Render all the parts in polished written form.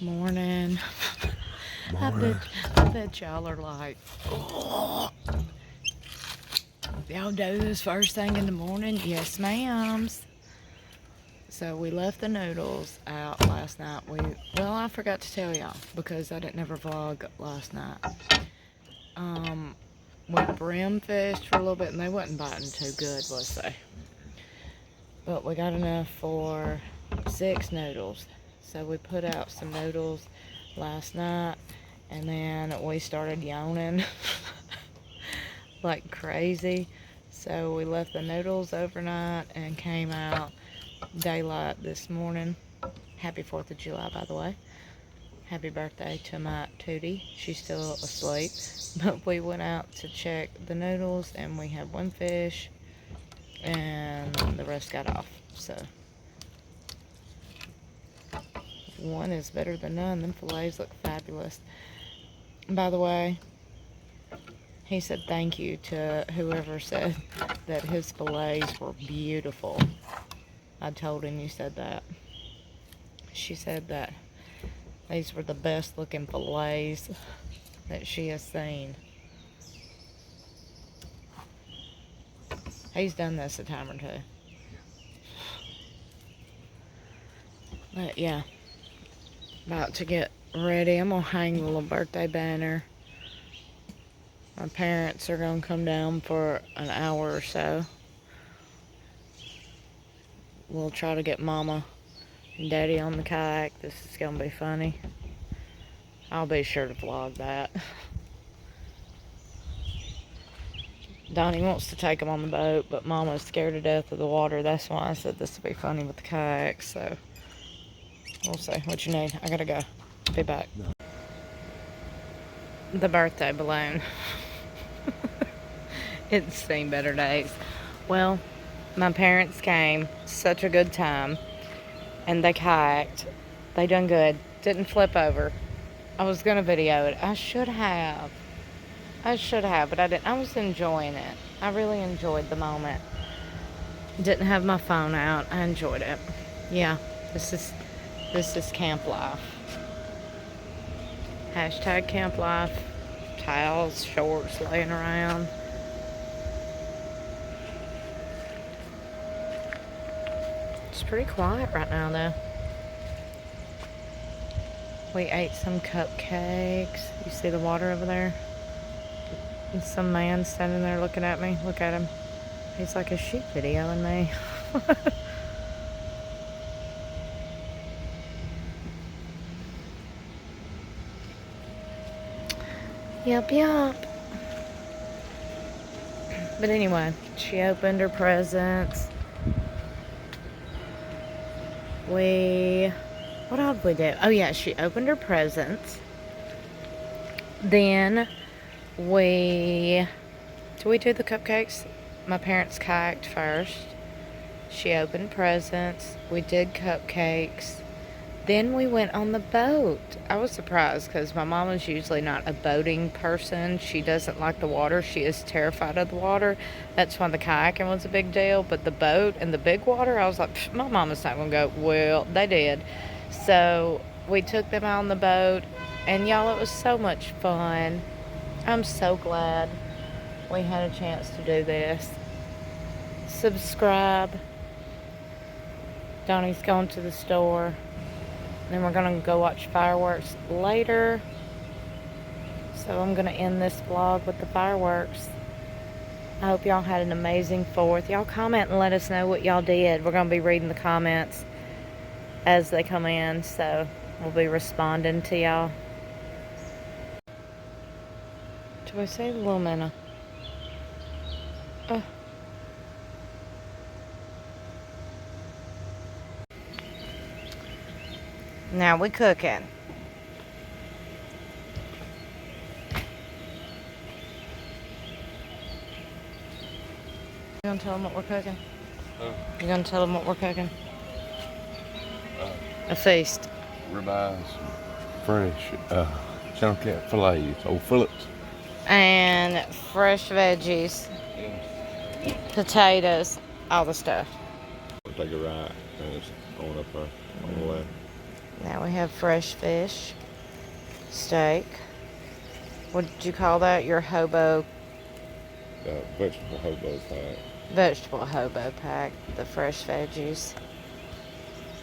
Morning. Morning. I bet y'all are like, oh, y'all do this first thing in the morning? Yes, ma'ams. So we left the noodles out last night. Well, I forgot to tell y'all because I didn't ever vlog last night. We brim fished for a little bit and they wasn't biting too good, was they? But we got enough for 6 noodles. So we put out some noodles last night and then we started yawning like crazy. So we left the noodles overnight and came out daylight this morning. Happy 4th of July, by the way. Happy birthday to my Tootie. She's still asleep. But we went out to check the noodles and we had 1 fish and the rest got off. So one is better than none. Them fillets look fabulous. By the way, he said thank you to whoever said that his fillets were beautiful. I told him you said that. She said that these were the best looking fillets that she has seen. He's done this a time or two. But yeah, about to get ready. I'm gonna hang the little birthday banner. My parents are gonna come down for an hour or so. We'll try to get Mama and Daddy on the kayak. This is gonna be funny. I'll be sure to vlog that. Donnie wants to take them on the boat, but Mama's scared to death of the water. That's why I said this would be funny with the kayak. So we'll see. What you need? I gotta go. Be back. No. The birthday balloon. It's seen better days. Well, my parents came. Such a good time. And they kayaked. They done good. Didn't flip over. I was gonna video it. I should have, but I didn't. I was enjoying it. I really enjoyed the moment. Didn't have my phone out. I enjoyed it. Yeah, this is camp life. Hashtag camp life. Towels, shorts laying around. It's pretty quiet right now though. We ate some cupcakes. You see the water over there? And some man standing there looking at me. Look at him. He's like, is she videoing me? Yup. But anyway, she opened her presents. What did we do? Oh yeah, she opened her presents. Then do we do the cupcakes? My parents kayaked first. She opened presents. We did cupcakes. Then we went on the boat. I was surprised because my mom is usually not a boating person. She doesn't like the water. She is terrified of the water. That's why the kayaking was a big deal. But the boat and the big water, I was like, my mama's not going to go. Well, they did. So we took them out on the boat. And y'all, it was so much fun. I'm so glad we had a chance to do this. Subscribe. Donnie's going to the store. Then we're going to go watch fireworks later. So I'm going to end this vlog with the fireworks. I hope y'all had an amazing 4th. Y'all comment and let us know what y'all did. We're going to be reading the comments as they come in. So we'll be responding to y'all. Do I say little minna? Now we cooking. You gonna tell them what we're cooking? You gonna tell them what we're cooking? A feast. Ribeyes, fresh, chunk cat fillets, old fillets. And fresh veggies, potatoes, all the stuff. Take a right and it's on up there on the left. Now We have fresh fish, steak. What did you call that? Your hobo? Vegetable hobo pack. Vegetable hobo pack. The fresh veggies.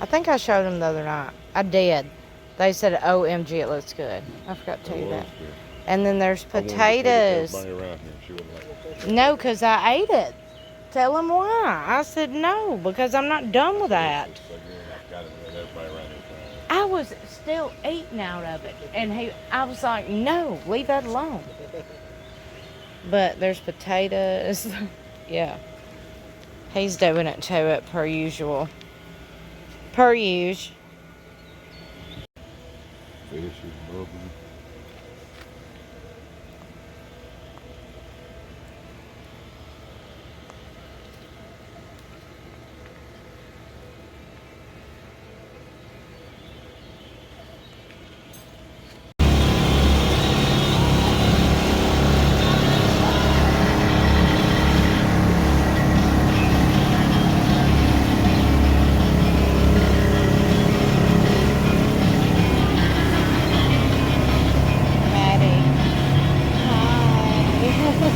I think I showed them the other night. I did. They said, OMG, it looks good. I forgot to tell you that. Good. And then there's I wanted to take it to potatoes. everybody around here. She wouldn't like it. No, because I ate it. Tell them why. I said no, because I'm not done with that. So you're not got it with everybody around here. I was still eating out of it. And I was like, no, leave that alone. But there's potatoes. Yeah. He's doing it to it per usual. Per usual. Fish is bubbling. Maddie. Hi.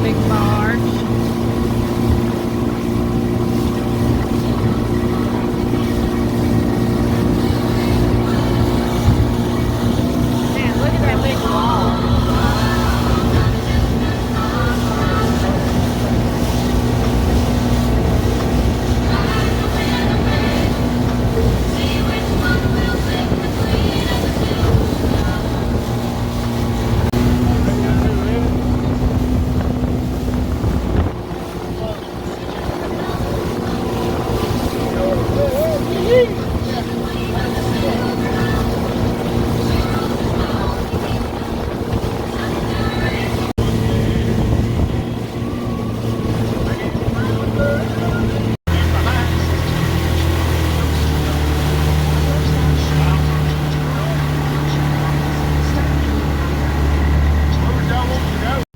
Big barge. Man, look at that big wall.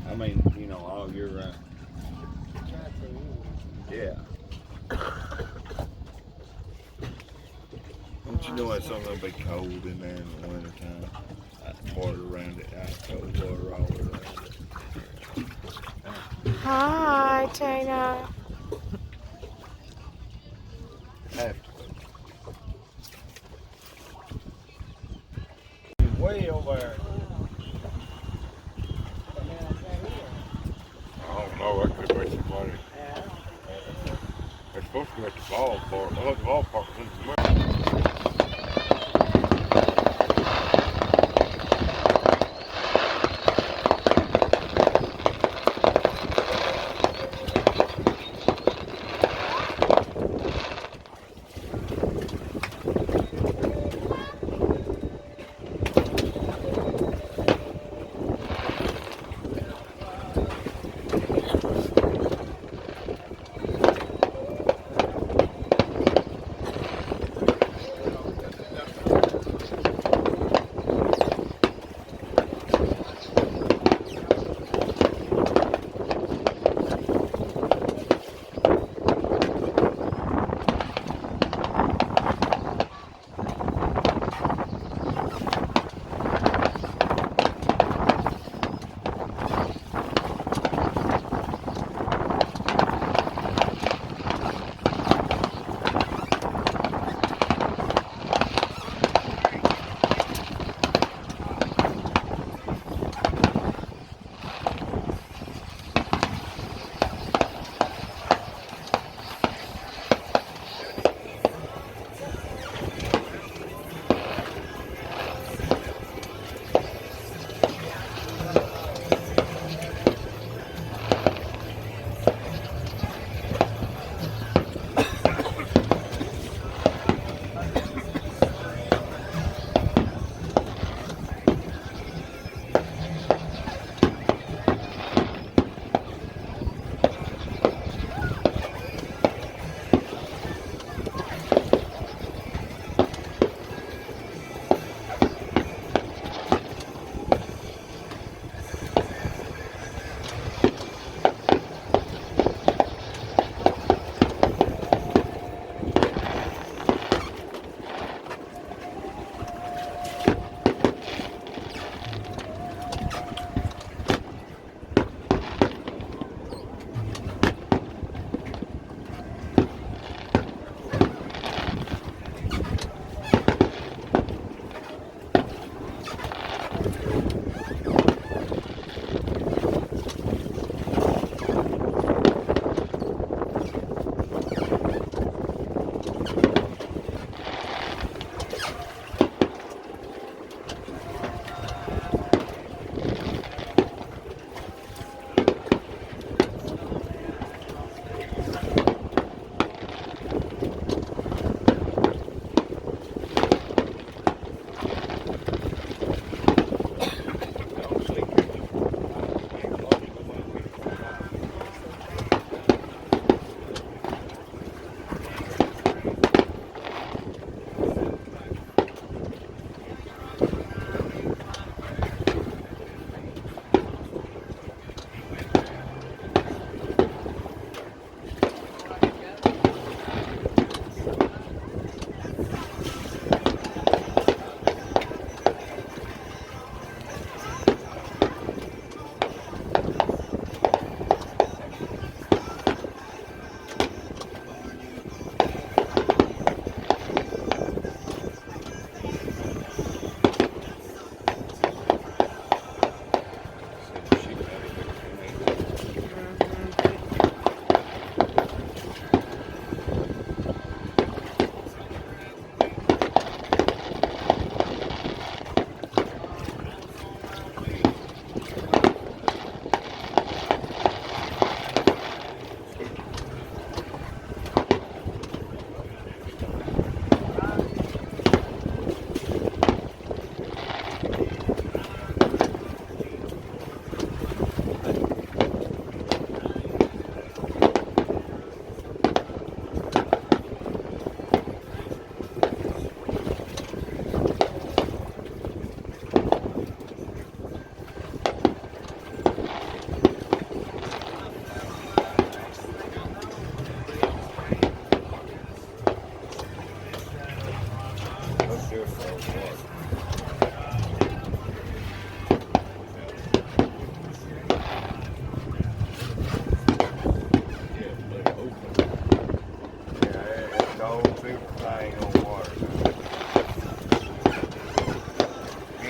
I mean, you know, all year round. Yeah. Don't you know it's something that'll be cold in there in the wintertime? Water around it, ice cold water all around it. Hi, Tina. Have to. Way over there. I don't know, that could be somebody. They're supposed to go at the ballpark. I thought the ballpark was in the middle.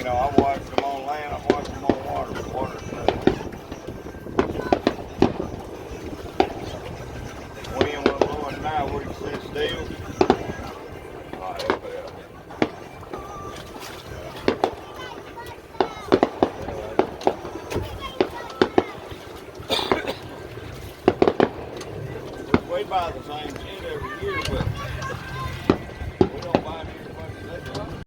You know, I watched them on land, I watched them on water, but water's nothing. Wind was blowing now where you sit still. Oh, yeah. We buy the same